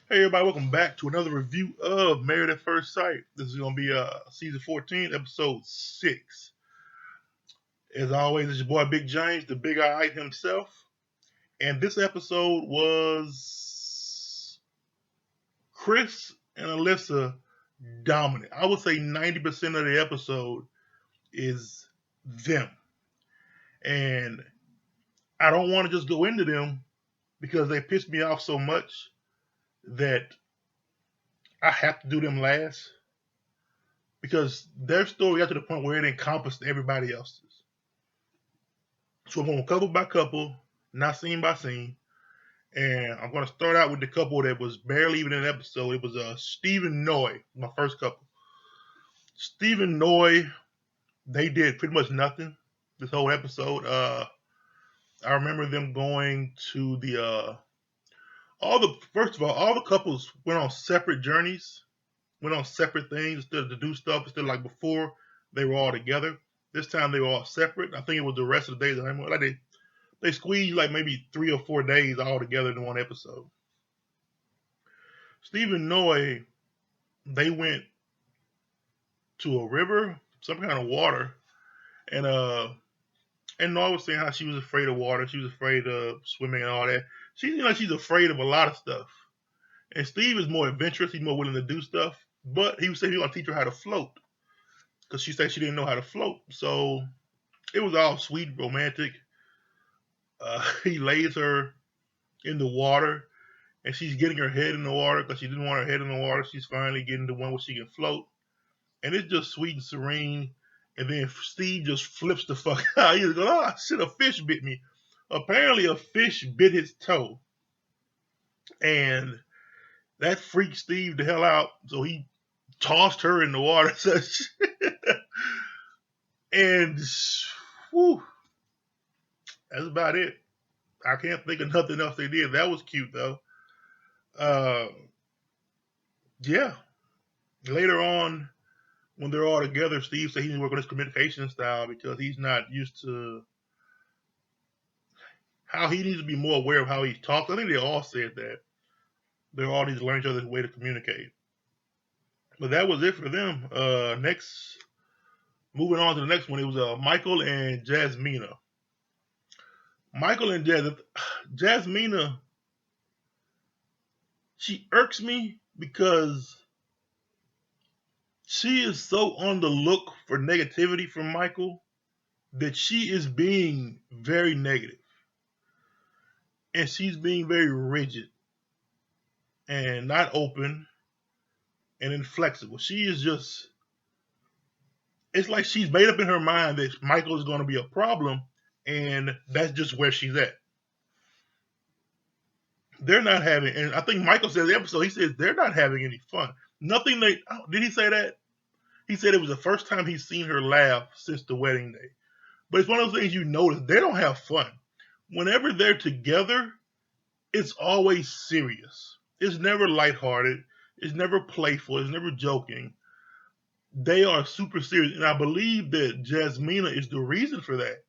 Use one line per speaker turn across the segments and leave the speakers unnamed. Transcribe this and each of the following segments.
Hey everybody, welcome back to another review of Married at First Sight. This is going to be season 14, episode 6. As always, it's your boy Big James, the Big Eye himself. And this episode was Chris and Alyssa dominant. I would say 90% of the episode is them. And I don't want to just go into them because they piss me off so much that I have to do them last because their story got to the point where it encompassed everybody else's. So I'm going couple by couple, not scene by scene, and I'm going to start out with the couple that was barely even in an episode. It was Stephen Noy, my first couple. Stephen Noy, they did pretty much nothing this whole episode. I remember them going to the all the couples went on separate journeys, went on separate things instead of to do stuff instead of like before they were all together. This time they were all separate. I think it was the rest of the days. Like they squeezed like maybe 3 or 4 days all together in one episode. Stephen Noy, they went to a river, some kind of water, and Noy was saying how she was afraid of water, she was afraid of swimming and all that. She's afraid of a lot of stuff. And Steve is more adventurous, he's more willing to do stuff, but he was saying he was gonna teach her how to float because she said she didn't know how to float. So it was all sweet, romantic. He lays her in the water, and she's getting her head in the water because she didn't want her head in the water. She's finally getting the one where she can float, and it's just sweet and serene. And then Steve just flips the fuck out. He's going, "Oh shit! A fish bit me." Apparently, a fish bit his toe, and that freaked Steve the hell out. So he tossed her in the water, and whew, that's about it. I can't think of nothing else they did. That was cute though. Uh, yeah. Later on, when they're all together, Steve said he needs to work on his communication style because he's not used to how he needs to be more aware of how he talks. I think they all said that. They all need to learn each other's way to communicate. But that was it for them. Next, moving on to the next one, it was Michael and Jasmina. Michael and Jasmina, she irks me because she is so on the look for negativity from Michael that she is being very negative and she's being very rigid and not open and inflexible. She is just, it's like she's made up in her mind that Michael is going to be a problem, and that's just where she's at. They're not having, and I think Michael said in the episode, he says they're not having any fun. Nothing they, did he say that? He said it was the first time he's seen her laugh since the wedding day. But it's one of those things you notice, they don't have fun. Whenever they're together, it's always serious. It's never lighthearted. It's never playful. It's never joking. They are super serious. And I believe that Jasmina is the reason for that.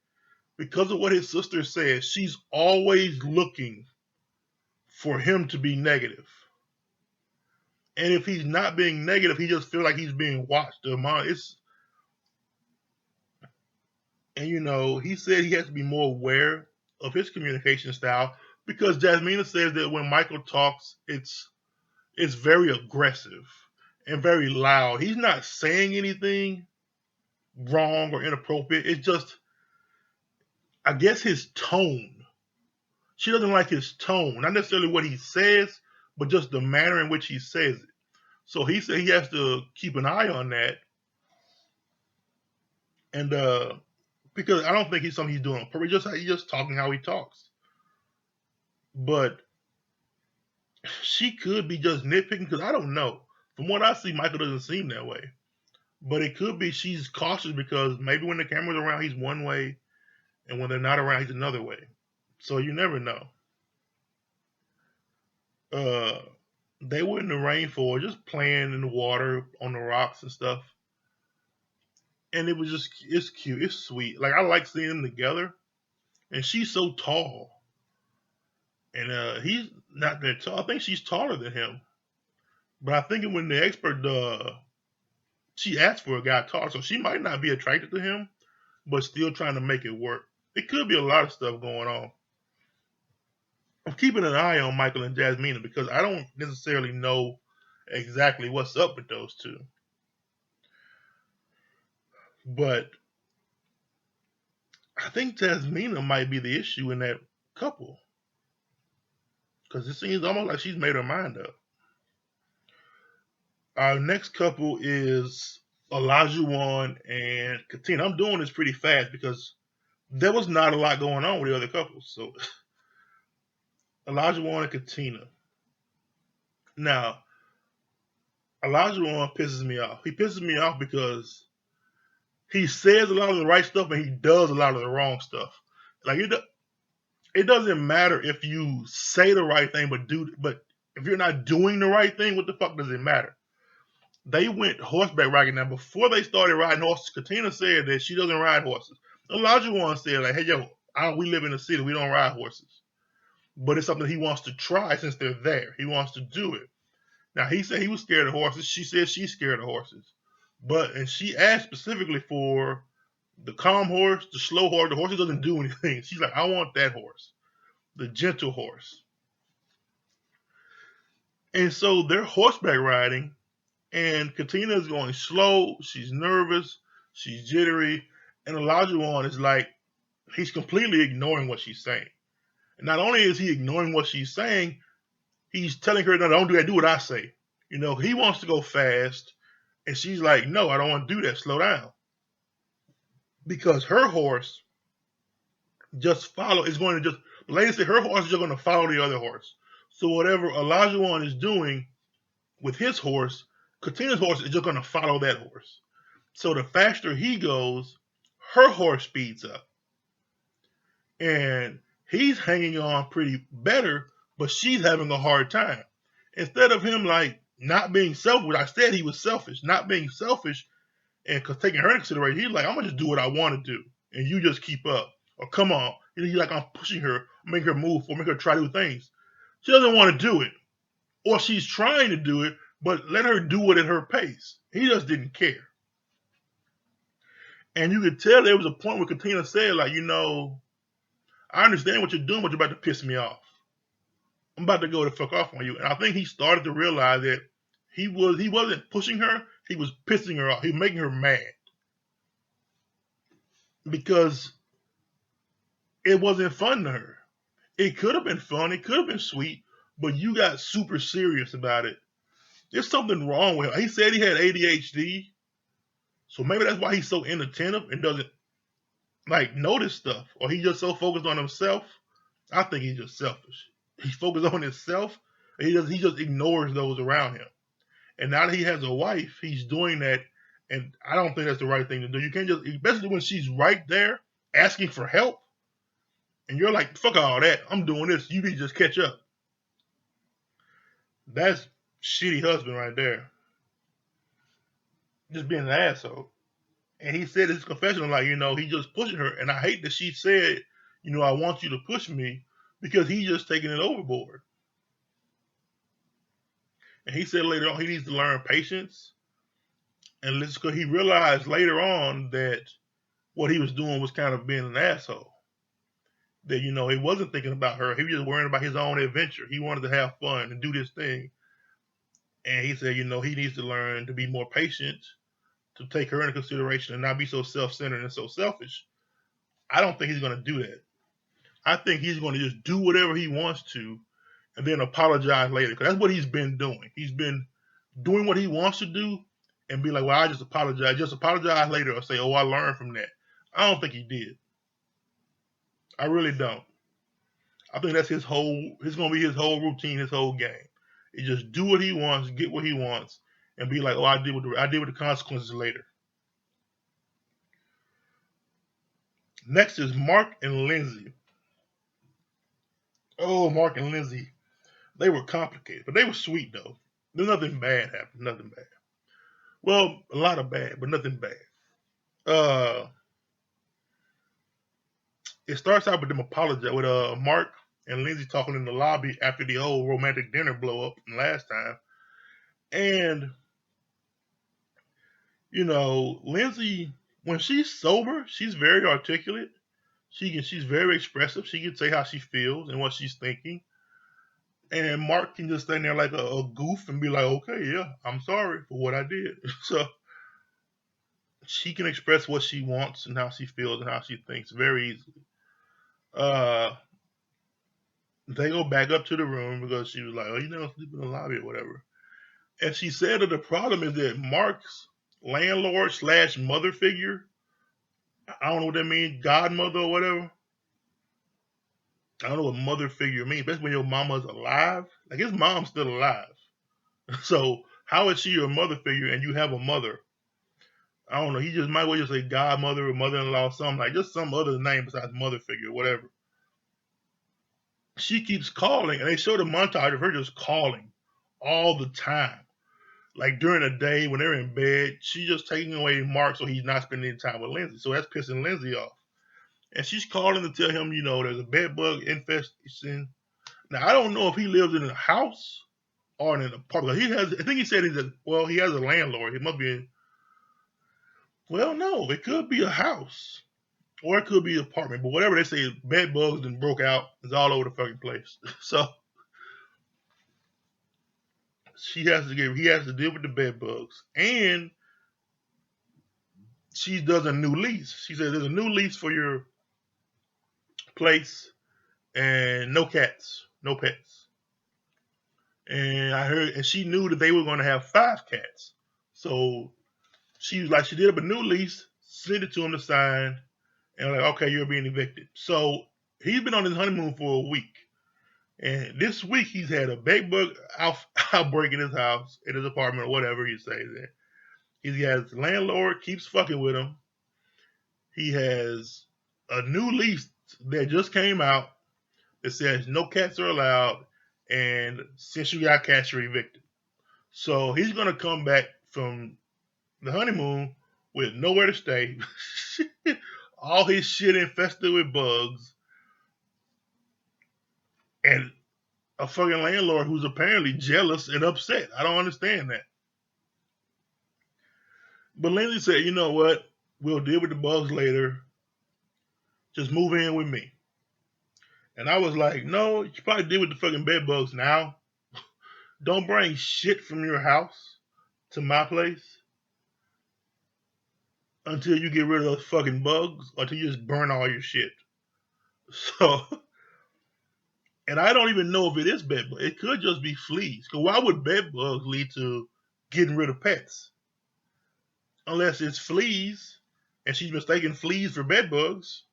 Because of what his sister says, she's always looking for him to be negative. And if he's not being negative, he just feels like he's being watched. It's, and he said he has to be more aware of his communication style because Jasmina says that when Michael talks, it's very aggressive and very loud. He's not saying anything wrong or inappropriate. It's just, I guess, his tone. She doesn't like his tone, not necessarily what he says, but just the manner in which he says it. So he said he has to keep an eye on that, and because I don't think he's something he's doing on purpose. He's just talking how he talks. But she could be just nitpicking because I don't know. From what I see, Michael doesn't seem that way. But it could be she's cautious because maybe when the camera's around, he's one way, and when they're not around, he's another way. So you never know. Uh, they were in the rainforest, just playing in the water on the rocks and stuff, and it's cute, it's sweet. Like I like seeing them together, and she's so tall, and he's not that tall. I think she's taller than him, but I think when the expert she asked for a guy taller, so she might not be attracted to him, but still trying to make it work. It could be a lot of stuff going on. I'm keeping an eye on Michael and Jasmina because I don't necessarily know exactly what's up with those two. But I think Jasmina might be the issue in that couple because it seems almost like she's made her mind up. Our next couple is Olajuwon and Katina. I'm doing this pretty fast because there was not a lot going on with the other couples. So Olajuwon and Katina. Now, Olajuwon pisses me off. He pisses me off because he says a lot of the right stuff and he does a lot of the wrong stuff. Like it doesn't matter if you say the right thing, but if you're not doing the right thing, what the fuck does it matter? They went horseback riding. Now, before they started riding horses, Katina said that she doesn't ride horses. Olajuwon said, like, hey, yo, we live in the city. We don't ride horses. But it's something he wants to try since they're there. He wants to do it. Now, he said he was scared of horses. She said she's scared of horses. And she asked specifically for the calm horse, the slow horse. The horse that doesn't do anything. She's like, I want that horse, the gentle horse. And so they're horseback riding, and Katina is going slow. She's nervous. She's jittery. And Olajuwon is like, he's completely ignoring what she's saying. And not only is he ignoring what she's saying, he's telling her, no, don't do that. Do what I say. You know, he wants to go fast. And she's like, no, I don't want to do that. Slow down. Because her horse just the lady said her horse is just going to follow the other horse. So whatever Olajuwon is doing with his horse, Katina's horse is just going to follow that horse. So the faster he goes, her horse speeds up. And he's hanging on pretty better, but she's having a hard time. Instead of him like not being selfish, I said he was selfish, not being selfish and taking her into consideration. He's like, I'm gonna just do what I want to do, and you just keep up. Or come on, he's like, I'm pushing her, make her move, or make her try new things. She doesn't want to do it, or she's trying to do it, but let her do it at her pace. He just didn't care. And you could tell there was a point where Katina said, like, I understand what you're doing, but you're about to piss me off. I'm about to go the fuck off on you. And I think he started to realize that he wasn't pushing her, he was pissing her off. He was making her mad. Because it wasn't fun to her. It could have been fun, it could have been sweet, but you got super serious about it. There's something wrong with him. He said he had ADHD, so maybe that's why he's so inattentive and doesn't like notice stuff, or he's just so focused on himself. I think he's just selfish. He's focused on himself, and he just ignores those around him. And now that he has a wife, he's doing that, and I don't think that's the right thing to do. You can't just, especially when she's right there asking for help, and you're like, fuck all that. I'm doing this. You need to just catch up. That's shitty husband right there. Just being an asshole. And he said his confession, like, he just pushing her. And I hate that she said, I want you to push me, because he's just taking it overboard. And he said later on he needs to learn patience. And because he realized later on that what he was doing was kind of being an asshole. That, he wasn't thinking about her. He was just worrying about his own adventure. He wanted to have fun and do this thing. And he said, he needs to learn to be more patient, to take her into consideration and not be so self-centered and so selfish. I don't think he's going to do that. I think he's going to just do whatever he wants to and then apologize later. Because that's what he's been doing. He's been doing what he wants to do and be like, well, I just apologize. Just apologize later or say, oh, I learned from that. I don't think he did. I really don't. I think that's it's going to be his whole routine, his whole game. He just do what he wants, get what he wants, and be like, oh, I deal with the consequences later. Next is Mark and Lindsay. Oh, Mark and Lindsay. They were complicated, but they were sweet, though. There's nothing bad happened. Nothing bad. Well, a lot of bad, but nothing bad. It starts out with them apologizing, with Mark and Lindsay talking in the lobby after the whole romantic dinner blow up from last time. And Lindsay, when she's sober, she's very articulate. She's very expressive. She can say how she feels and what she's thinking. And Mark can just stand there like a goof and be like, okay, yeah, I'm sorry for what I did. So she can express what she wants and how she feels and how she thinks very easily. They go back up to the room because she was like, oh, sleep in the lobby or whatever. And she said that the problem is that Mark's landlord / mother figure, I don't know what that means, godmother or whatever. I don't know what mother figure means, especially when your mama's alive. Like his mom's still alive. So how is she your mother figure and you have a mother? I don't know. He just might well just say godmother or mother-in-law, something like just some other name besides mother figure, whatever. She keeps calling, and they showed a montage of her just calling all the time. Like during the day when they're in bed, she's just taking away Mark so he's not spending any time with Lindsay. So that's pissing Lindsay off. And she's calling to tell him, there's a bed bug infestation. Now I don't know if he lives in a house or in an apartment. I think he said he has a landlord. It must be no, it could be a house. Or it could be an apartment. But whatever they say, bed bugs and broke out. It's all over the fucking place. So he has to deal with the bed bugs. And she does a new lease. She says there's a new lease for your place and no cats, no pets. And she knew that they were going to have 5 cats. So she was like, she did up a new lease, sent it to him to sign, and like, okay, you're being evicted. So he's been on his honeymoon for a week. And this week he's had a bed bug outbreak in his house, in his apartment, or whatever he says there. He has the landlord keeps fucking with him. He has a new lease that just came out that says no cats are allowed, and since you got cats, you're evicted. So he's gonna come back from the honeymoon with nowhere to stay, all his shit infested with bugs, and a fucking landlord who's apparently jealous and upset. I don't understand that. But Lindsay said, you know what? We'll deal with the bugs later. Just move in with me. And I was like, no, you should probably deal with the fucking bed bugs now. Don't bring shit from your house to my place until you get rid of those fucking bugs, or until you just burn all your shit. So, and I don't even know if it is bed bugs. It could just be fleas. Because why would bed bugs lead to getting rid of pets? Unless it's fleas, and she's mistaken fleas for bed bugs.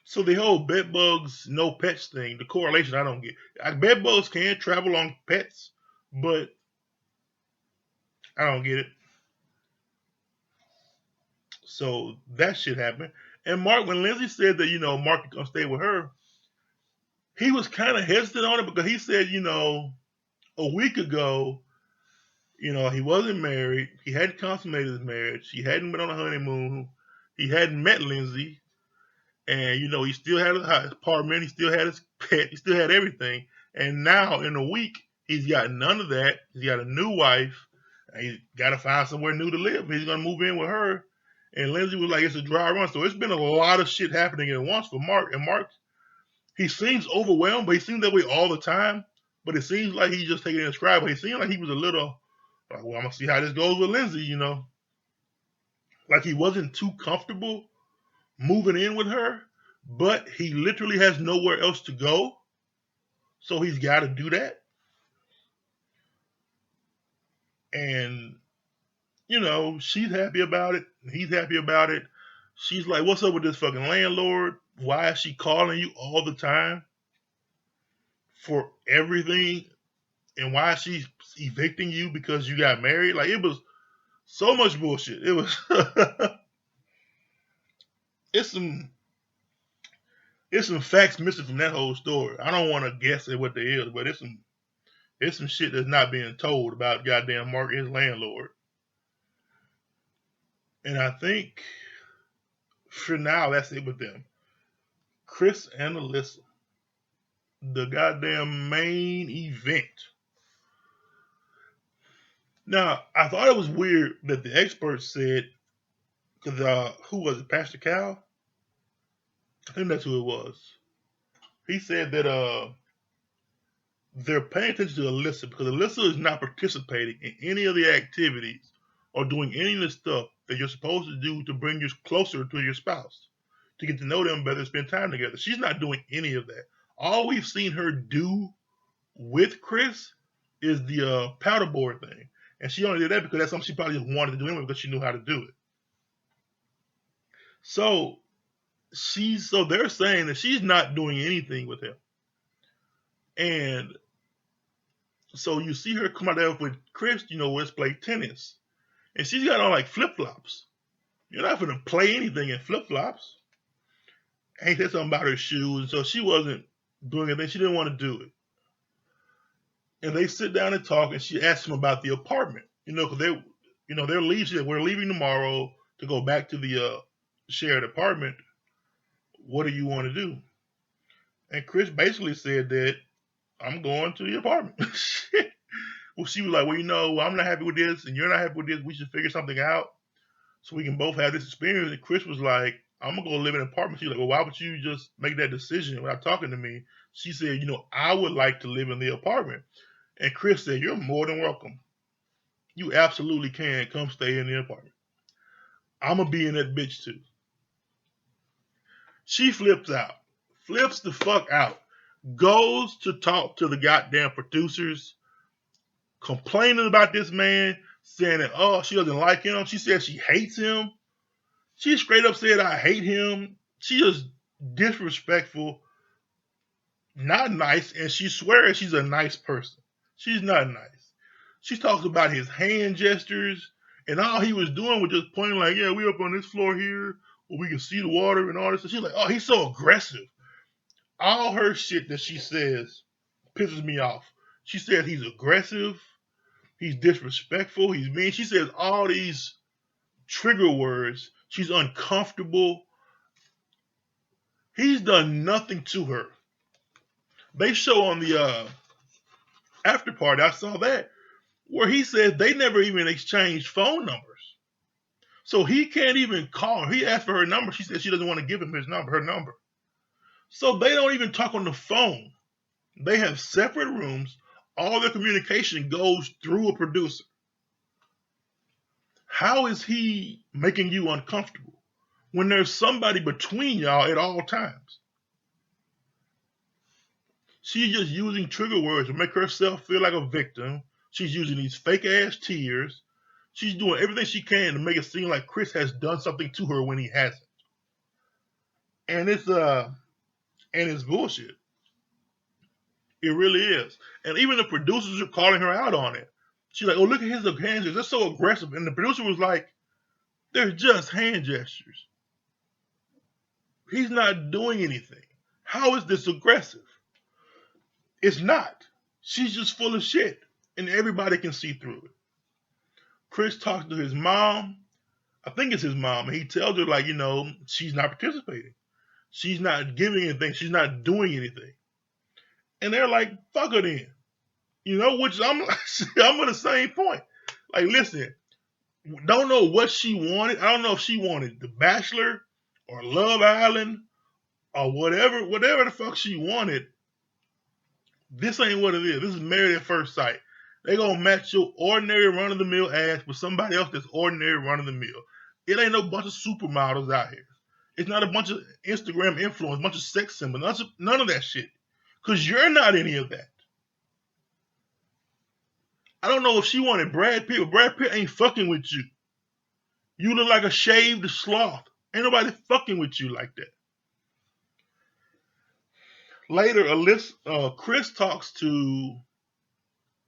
So the whole bed bugs, no pets thing, the correlation I don't get. Bed bugs can travel on pets, but I don't get it. So that shit happened. And Mark, when Lindsay said that, Mark is gonna stay with her, he was kind of hesitant on it because he said, a week ago, he wasn't married. He hadn't consummated his marriage. He hadn't been on a honeymoon. He hadn't met Lindsay. And, he still had his apartment. He still had his pet. He still had everything. And now, in a week, he's got none of that. He's got a new wife. And he's got to find somewhere new to live. He's going to move in with her. And Lindsay was like, it's a dry run. So it's been a lot of shit happening at once for Mark. And Mark, he seems overwhelmed, but he seems that way all the time. But it seems like he's just taking it in stride. But he seemed like he was a little, like, well, I'm going to see how this goes with Lindsay, Like he wasn't too comfortable moving in with her, but he literally has nowhere else to go. So he's got to do that. And, she's happy about it. He's happy about it. She's like, what's up with this fucking landlord? Why is she calling you all the time for everything? And why is she evicting you because you got married? Like, it was so much bullshit. It was, it's some facts missing from that whole story. I don't want to guess at what they is, but it's some shit that's not being told about goddamn Mark and his landlord. And I think for now that's it with them. Chris and Alyssa, the goddamn main event. Now, I thought it was weird that the experts said, because who was it, Pastor Cal? I think that's who it was. He said that they're paying attention to Alyssa because Alyssa is not participating in any of the activities or doing any of the stuff that you're supposed to do to bring you closer to your spouse, to get to know them better, spend time together. She's not doing any of that. All we've seen her do with Chris is the paddleboard thing. And she only did that because that's something she probably just wanted to do anyway because she knew how to do it. So they're saying that she's not doing anything with him. And so you see her come out there with Chris, let's play tennis. And she's got on like flip-flops. You're not going to play anything in flip-flops. And he said something about her shoes. And so she wasn't doing anything. She didn't want to do it. And they sit down and talk, and she asks him about the apartment. Because they're leaving. She said, we're leaving tomorrow to go back to the shared apartment. What do you want to do? And Chris basically said that I'm going to the apartment. Well, she was like, well, I'm not happy with this, and you're not happy with this. We should figure something out so we can both have this experience. And Chris was like, I'm going to go live in an apartment. She's like, well, why would you just make that decision without talking to me? She said, I would like to live in the apartment. And Chris said, you're more than welcome. You absolutely can come stay in the apartment. I'm going to be in that bitch too. She flips the fuck out, goes to talk to the goddamn producers, complaining about this man, saying that, she doesn't like him. She said she hates him. She straight up said, I hate him. She is disrespectful, not nice, and she swears she's a nice person. She's not nice. She talks about his hand gestures, and all he was doing was just pointing like, yeah, we up on this floor here, where we can see the water and all this. And she's like, oh, he's so aggressive. All her shit that she says pisses me off. She says he's aggressive, he's disrespectful, he's mean. She says all these trigger words. She's uncomfortable. He's done nothing to her. They show on the after party, I saw that, where he said they never even exchanged phone numbers. So he can't even call her. He asked for her number. She said she doesn't want to give him her number. So they don't even talk on the phone. They have separate rooms. All their communication goes through a producer. How is he making you uncomfortable when there's somebody between y'all at all times? She's just using trigger words to make herself feel like a victim. She's using these fake ass tears. She's doing everything she can to make it seem like Chris has done something to her when he hasn't. And it's bullshit. It really is. And even the producers are calling her out on it. She's like, oh, look at his hand gestures. They're so aggressive. And the producer was like, they're just hand gestures. He's not doing anything. How is this aggressive? It's not. She's just full of shit. And everybody can see through it. Chris talks to his mom. I think it's his mom. And he tells her, like, she's not participating. She's not giving anything. She's not doing anything. And they're like, fuck her then. Which I'm on the same point. Like, listen, don't know what she wanted. I don't know if she wanted The Bachelor or Love Island or whatever the fuck she wanted. This ain't what it is. This is Married at First Sight. They gonna match your ordinary run-of-the-mill ass with somebody else that's ordinary run-of-the-mill. It ain't no bunch of supermodels out here. It's not a bunch of Instagram influencers, a bunch of sex symbols, none of that shit. Because you're not any of that. I don't know if she wanted Brad Pitt, but Brad Pitt ain't fucking with you. You look like a shaved sloth. Ain't nobody fucking with you like that. Later, Chris talks to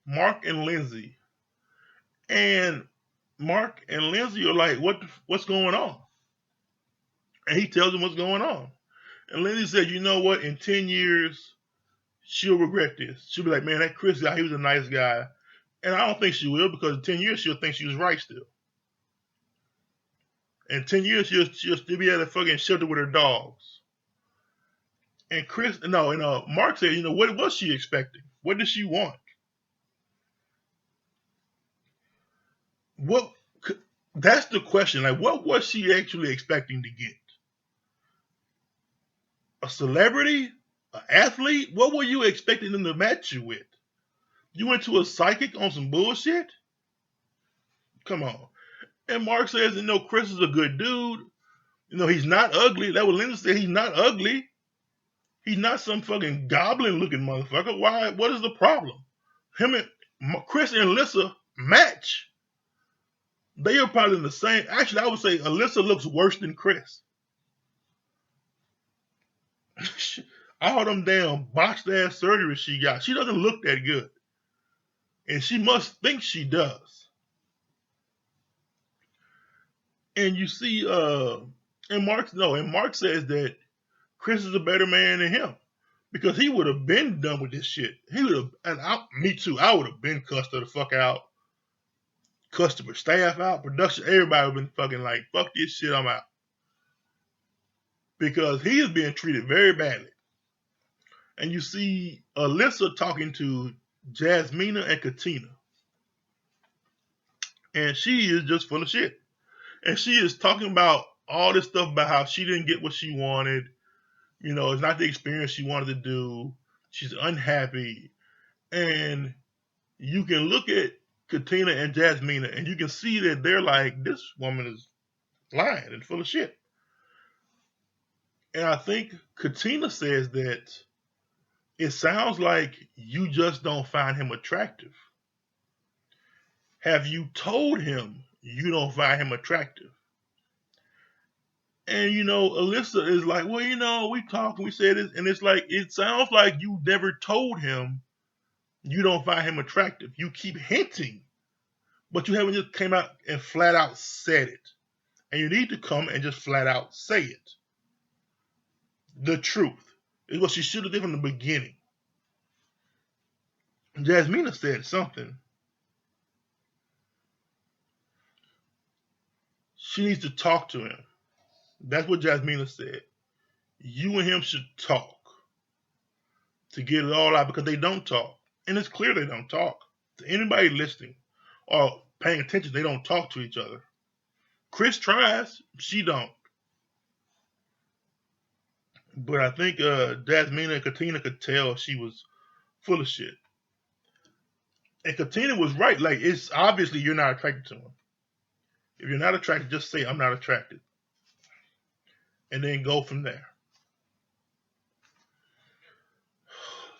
Mark and Lindsay. And Mark and Lindsay are like, what's going on? And he tells them what's going on. And Lindsay said, you know what? In 10 years, she'll regret this. She'll be like, man, that Chris guy, he was a nice guy. And I don't think she will, because in 10 years, she'll think she was right still. In 10 years, she'll still be at a fucking shelter with her dogs. And Mark said, what was she expecting? What did she want? What? That's the question. Like, what was she actually expecting to get? A celebrity? An athlete? What were you expecting them to match you with? You went to a psychic on some bullshit? Come on. And Mark says, Chris is a good dude. He's not ugly. That was Linda said. He's not ugly. He's not some fucking goblin looking motherfucker. Why? What is the problem? Him and Chris and Alyssa match. They are probably the same. Actually, I would say Alyssa looks worse than Chris. All them damn botched ass surgery she got. She doesn't look that good. And she must think she does. And you see, and Mark says that Chris is a better man than him. Because he would have been done with this shit. He would have, me too, I would have been cussed the fuck out. Customer staff out, production, everybody would have been fucking like, fuck this shit, I'm out. Because he is being treated very badly. And you see Alyssa talking to Jasmina and Katina. And she is just full of shit. And she is talking about all this stuff about how she didn't get what she wanted. It's not the experience she wanted to do. She's unhappy. And you can look at Katina and Jasmina and you can see that they're like, this woman is lying and full of shit. And I think Katina says that it sounds like you just don't find him attractive. Have you told him you don't find him attractive? And Alyssa is like, well, we talked and we said this, and it's like, it sounds like you never told him you don't find him attractive. You keep hinting, but you haven't just came out and flat out said it. And you need to come and just flat out say it. The truth is what she should have done from the beginning. Jasmina said something. She needs to talk to him. That's what Jasmina said. You and him should talk to get it all out because they don't talk. And it's clear they don't talk. To anybody listening or paying attention, they don't talk to each other. Chris tries, she don't. But I think Jasmina and Katina could tell she was full of shit. And Katina was right. Like, it's obviously you're not attracted to him. If you're not attracted, just say, I'm not attracted. And then go from there.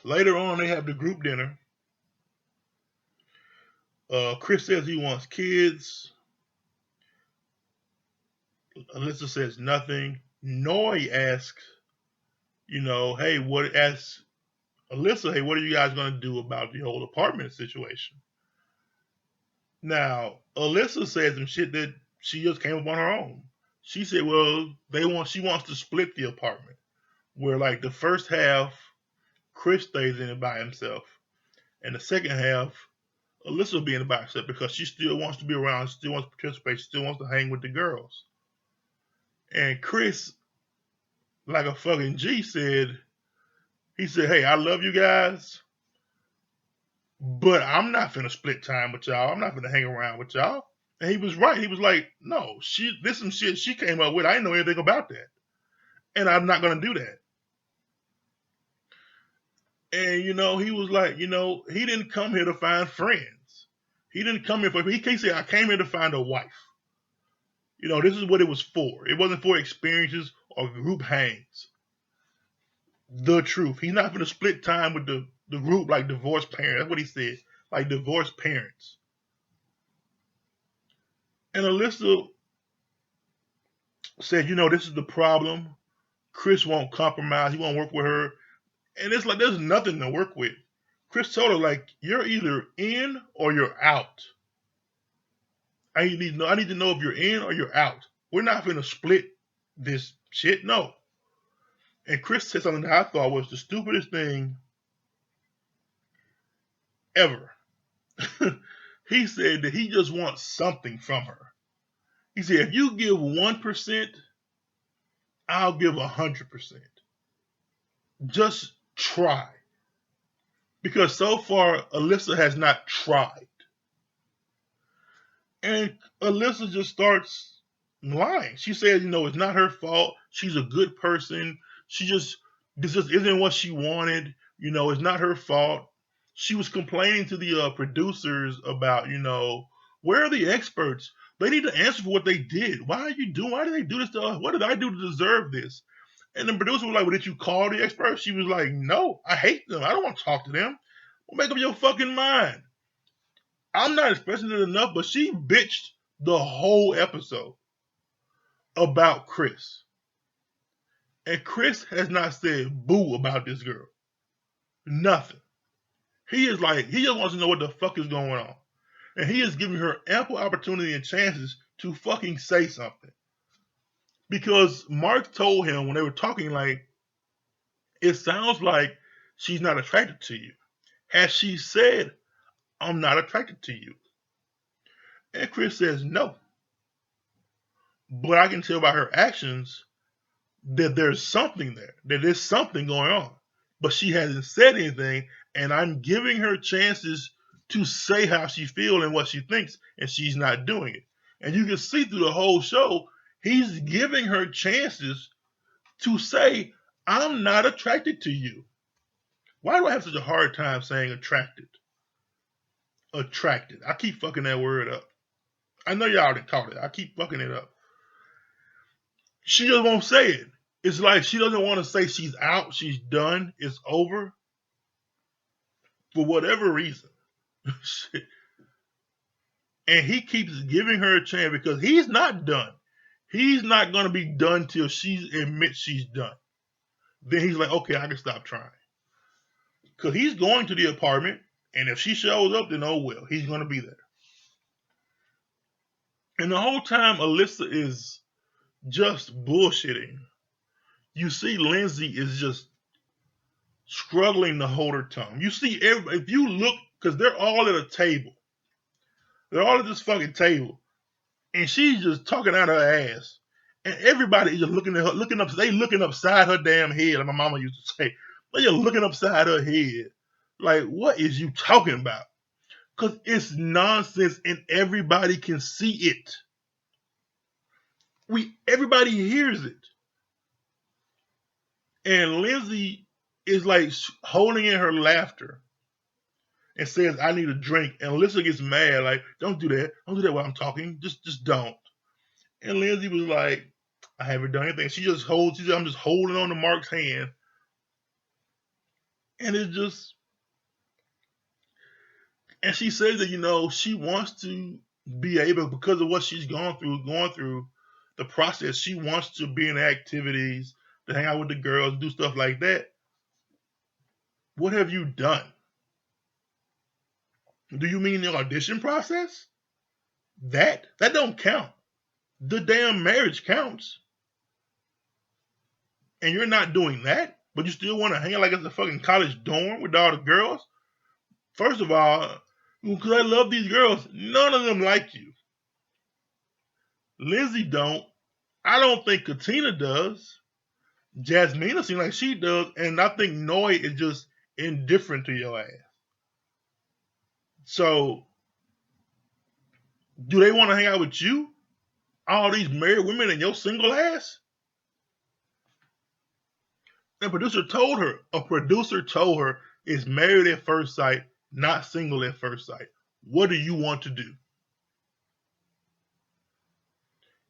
Later on, they have the group dinner. Chris says he wants kids. Alyssa says nothing. Noi asks, asks Alyssa, hey, what are you guys going to do about the whole apartment situation? Now, Alyssa says some shit that she just came up on her own. She said, well, she wants to split the apartment, where like the first half, Chris stays in it by himself, and the second half, Alyssa will be in it by herself because she still wants to be around, still wants to participate, still wants to hang with the girls. And Chris, like a fucking G, he said, hey, I love you guys, but I'm not finna split time with y'all. I'm not finna hang around with y'all. And he was right. He was like, no, this some shit she came up with. I didn't know anything about that. And I'm not going to do that. And, he was like, he didn't come here to find friends. He didn't come here he can't say, I came here to find a wife. This is what it was for. It wasn't for experiences or group hangs. The truth. He's not going to split time with the group like divorced parents. That's what he said. Like divorced parents. And Alyssa said, this is the problem. Chris won't compromise. He won't work with her. And it's like there's nothing to work with. Chris told her, like, you're either in or you're out. I need to know if you're in or you're out. We're not going to split this shit. No. And Chris said something that I thought was the stupidest thing ever. He said that he just wants something from her. He said, if you give 1%, I'll give 100%. Just try. Because so far, Alyssa has not tried. And Alyssa just starts lying. She says, it's not her fault. She's a good person. This just isn't what she wanted. It's not her fault. She was complaining to the producers about, where are the experts? They need to answer for what they did. Why did they do this to us? What did I do to deserve this? And the producer was like, well, did you call the experts? She was like, no, I hate them. I don't want to talk to them. Well, make up your fucking mind. I'm not expressing it enough, but she bitched the whole episode about Chris. And Chris has not said boo about this girl. Nothing. He just wants to know what the fuck is going on. And he is giving her ample opportunity and chances to fucking say something. Because Mark told him when they were talking, it sounds like she's not attracted to you. Has she said, I'm not attracted to you? And Chris says no. But I can tell by her actions that there's something there, that there's something going on. But she hasn't said anything, and I'm giving her chances to say how she feels and what she thinks, and she's not doing it. And you can see through the whole show, he's giving her chances to say, I'm not attracted to you. Why do I have such a hard time saying attracted? Attracted. I keep fucking that word up. I know y'all didn't caught it. I keep fucking it up. She just won't say it. It's like she doesn't want to say she's out, she's done, it's over. For whatever reason. And he keeps giving her a chance because he's not done. He's not going to be done till she admits she's done. Then he's like, okay, I can stop trying. Because he's going to the apartment, and if she shows up, then oh well, he's going to be there. And the whole time, Alyssa is just bullshitting. You see Lindsay is just struggling to hold her tongue. You see, if you look, because they're all at a table. They're all at this fucking table. And she's just talking out her ass. And everybody is just looking at her, they looking upside her damn head, like my mama used to say. They just looking upside her head. Like, what is you talking about? Because it's nonsense and everybody can see it. Everybody hears it. And Lindsay is like holding in her laughter and says, I need a drink. And Alyssa gets mad, like, don't do that. Don't do that while I'm talking. Just don't. And Lindsay was like, I haven't done anything. She said, I'm just holding on to Mark's hand. And it's just, and she says that, she wants to be able, because of what she's going through the process, she wants to be in activities, to hang out with the girls, do stuff like that. What have you done? Do you mean the audition process? That don't count. The damn marriage counts. And you're not doing that, but you still want to hang out like it's a fucking college dorm with all the girls? First of all, because I love these girls, none of them like you. Lindsay don't. I don't think Katina does. Jasmina seems like she does, and I think Noi is just indifferent to your ass. So, do they want to hang out with you? All these married women and your single ass? A producer told her it's married at first sight, not single at first sight. What do you want to do?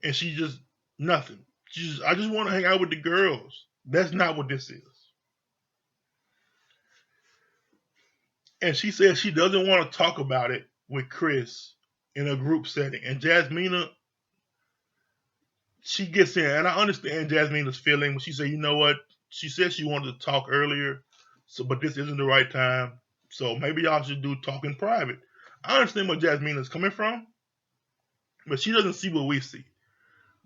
And she just, nothing. I just want to hang out with the girls. That's not what this is. And she says she doesn't want to talk about it with Chris in a group setting. And Jasmina, she gets in, and I understand Jasmina's feeling when she said, you know what? She said she wanted to talk earlier, but this isn't the right time. So maybe y'all should do talk in private. I understand where Jasmina's coming from, but she doesn't see what we see.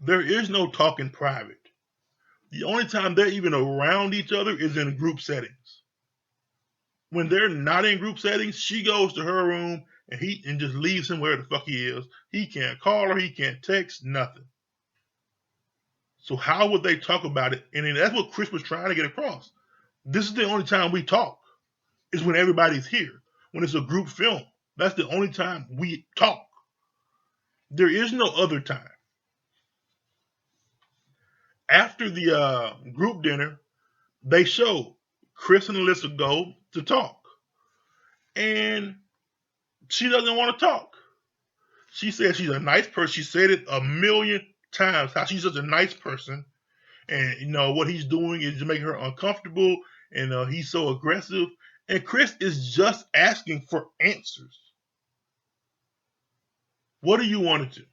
There is no talk in private. The only time they're even around each other is in group settings. When they're not in group settings, she goes to her room and just leaves him where the fuck he is. He can't call her, he can't text, nothing. So how would they talk about it? And that's what Chris was trying to get across. This is the only time we talk. Is when everybody's here. When it's a group film. That's the only time we talk. There is no other time. After the group dinner, they show Chris and Alyssa go to talk. And she doesn't want to talk. She says she's a nice person. She said it a million times how she's such a nice person. And, what he's doing is to make her uncomfortable. And he's so aggressive. And Chris is just asking for answers. What do you want to do?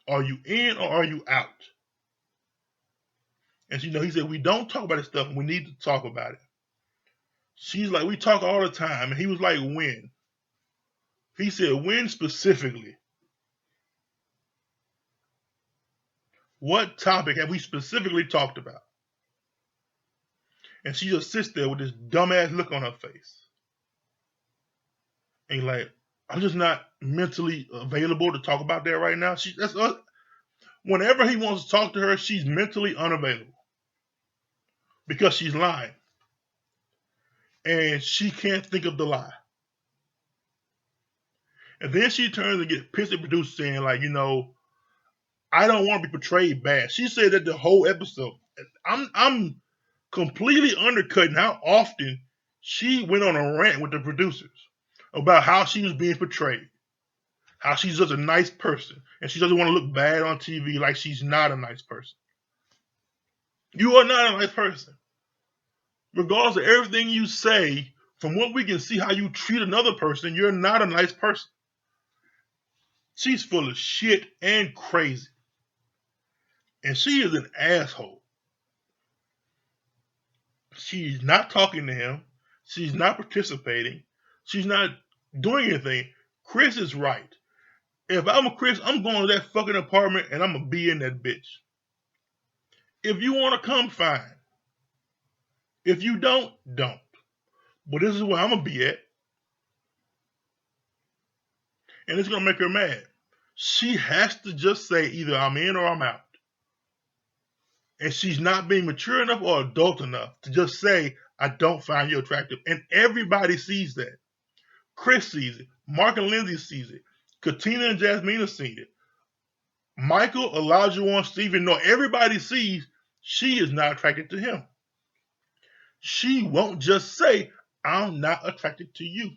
Are you in or are you out? And he said, we don't talk about this stuff. We need to talk about it. She's like, we talk all the time. And he was like, when? He said, when specifically? What topic have we specifically talked about? And she just sits there with this dumbass look on her face. And like, I'm just not mentally available to talk about that right now. Whenever he wants to talk to her, she's mentally unavailable. Because she's lying. And she can't think of the lie. And then she turns and gets pissed at producer saying, like, I don't want to be portrayed bad. She said that the whole episode. I'm completely undercutting how often she went on a rant with the producers about how she was being portrayed. How she's just a nice person. And she doesn't want to look bad on TV like she's not a nice person. You are not a nice person. Regardless of everything you say, from what we can see how you treat another person, you're not a nice person. She's full of shit and crazy. And she is an asshole. She's not talking to him. She's not participating. She's not doing anything. Chris is right. If I'm a Chris, I'm going to that fucking apartment and I'm going to be in that bitch. If you want to come, fine. If you don't, don't. But this is where I'm going to be at. And it's going to make her mad. She has to just say either I'm in or I'm out. And she's not being mature enough or adult enough to just say, I don't find you attractive. And everybody sees that. Chris sees it. Mark and Lindsay sees it. Katina and Jasmina see it. Michael, Elijah, Stephen, everybody sees she is not attracted to him. She won't just say, I'm not attracted to you.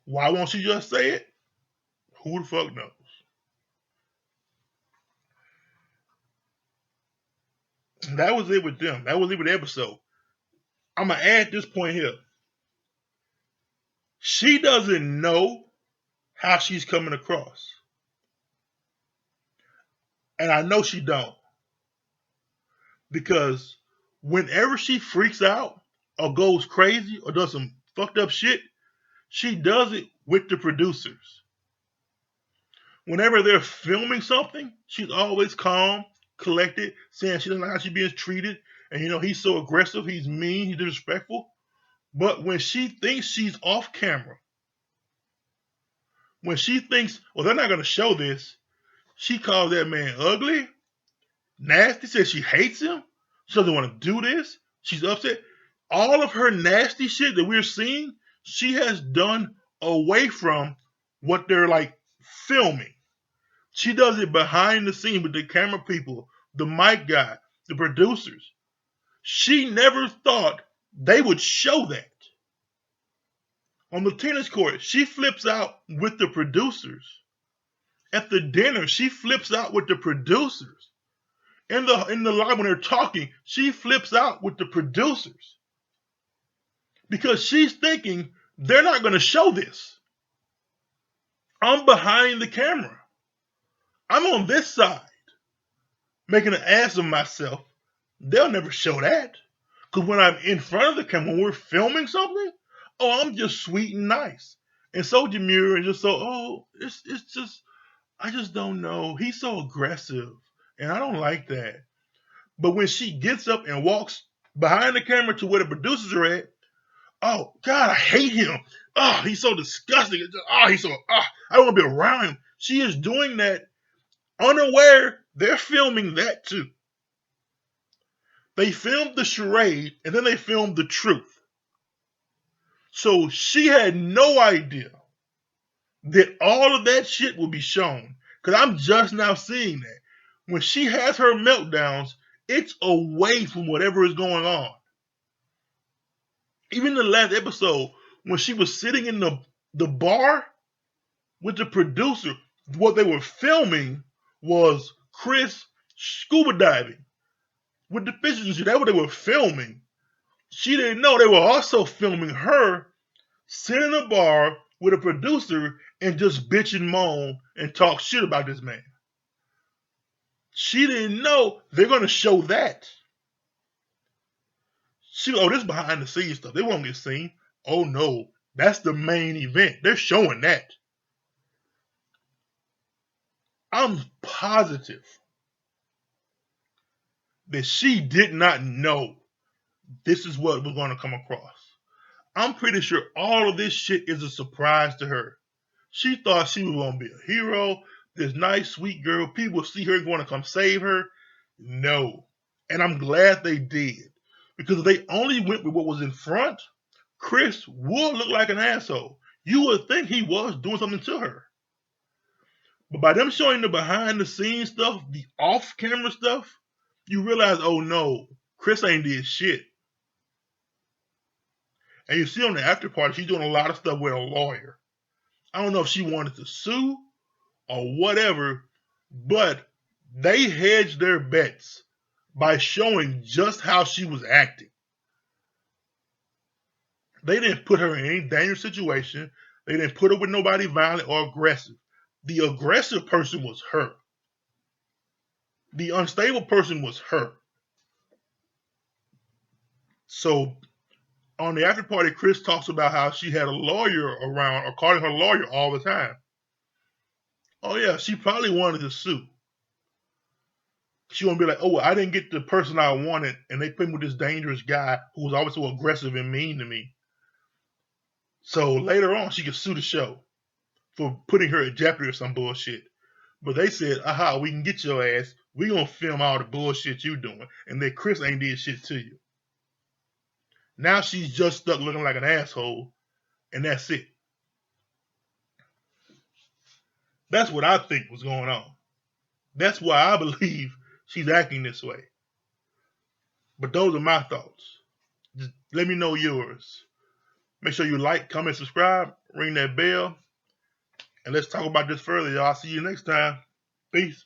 Why won't she just say it? Who the fuck knows? That was it with them. That was it with the episode. I'm going to add this point here. She doesn't know how she's coming across. And I know she don't. Because whenever she freaks out or goes crazy or does some fucked up shit, she does it with the producers. Whenever they're filming something, she's always calm, collected, saying she doesn't know how she's being treated. And he's so aggressive, he's mean, he's disrespectful. But when she thinks she's off camera, when she thinks, well, they're not going to show this, she calls that man ugly, nasty, says she hates him, she doesn't want to do this, she's upset. All of her nasty shit that we're seeing, she has done away from what they're like filming. She does it behind the scene with the camera people, the mic guy, the producers. She never thought they would show that. On the tennis court, she flips out with the producers. At the dinner, she flips out with the producers. In the live when they're talking, she flips out with the producers. Because she's thinking, they're not going to show this. I'm behind the camera. I'm on this side, making an ass of myself. They'll never show that. Because when I'm in front of the camera, when we're filming something, I'm just sweet and nice. And so demure and just so, it's just, I just don't know. He's so aggressive. And I don't like that. But when she gets up and walks behind the camera to where the producers are at, oh, God, I hate him. Oh, he's so disgusting. I don't want to be around him. She is doing that unaware. They're filming that too. They filmed the charade and then they filmed the truth. So she had no idea that all of that shit will be shown. Because I'm just now seeing that. When she has her meltdowns, it's away from whatever is going on. Even in the last episode, when she was sitting in the bar with the producer, what they were filming was Chris scuba diving with the fishes and shit. That's what they were filming. She didn't know they were also filming her sitting in a bar with a producer and just bitch and moan and talk shit about this man. She didn't know they're going to show that. This is behind the scenes stuff. They won't get seen. Oh no, that's the main event. They're showing that. I'm positive that she did not know this is what was going to come across. I'm pretty sure all of this shit is a surprise to her. She thought she was going to be a hero, this nice, sweet girl. People see her going to come save her. No. And I'm glad they did. Because if they only went with what was in front, Chris would look like an asshole. You would think he was doing something to her. But by them showing the behind the scenes stuff, the off camera stuff, you realize, oh no, Chris ain't did shit. And you see on the after party, she's doing a lot of stuff with a lawyer. I don't know if she wanted to sue or whatever, but they hedged their bets by showing just how she was acting. They didn't put her in any dangerous situation. They didn't put her with nobody violent or aggressive. The aggressive person was her. The unstable person was her. So on the after party, Chris talks about how she had a lawyer around or calling her lawyer all the time. Oh yeah, she probably wanted to sue. She gonna be like, oh, I didn't get the person I wanted, and they put me with this dangerous guy who was always so aggressive and mean to me. So later on, she could sue the show for putting her at jeopardy or some bullshit. But they said, aha, we can get your ass. We gonna film all the bullshit you doing, and then Chris ain't did shit to you. Now she's just stuck looking like an asshole, and that's it. That's what I think was going on. That's why I believe she's acting this way. But those are my thoughts. Just let me know yours. Make sure you like, comment, subscribe, ring that bell, and let's talk about this further, y'all. See you next time. Peace.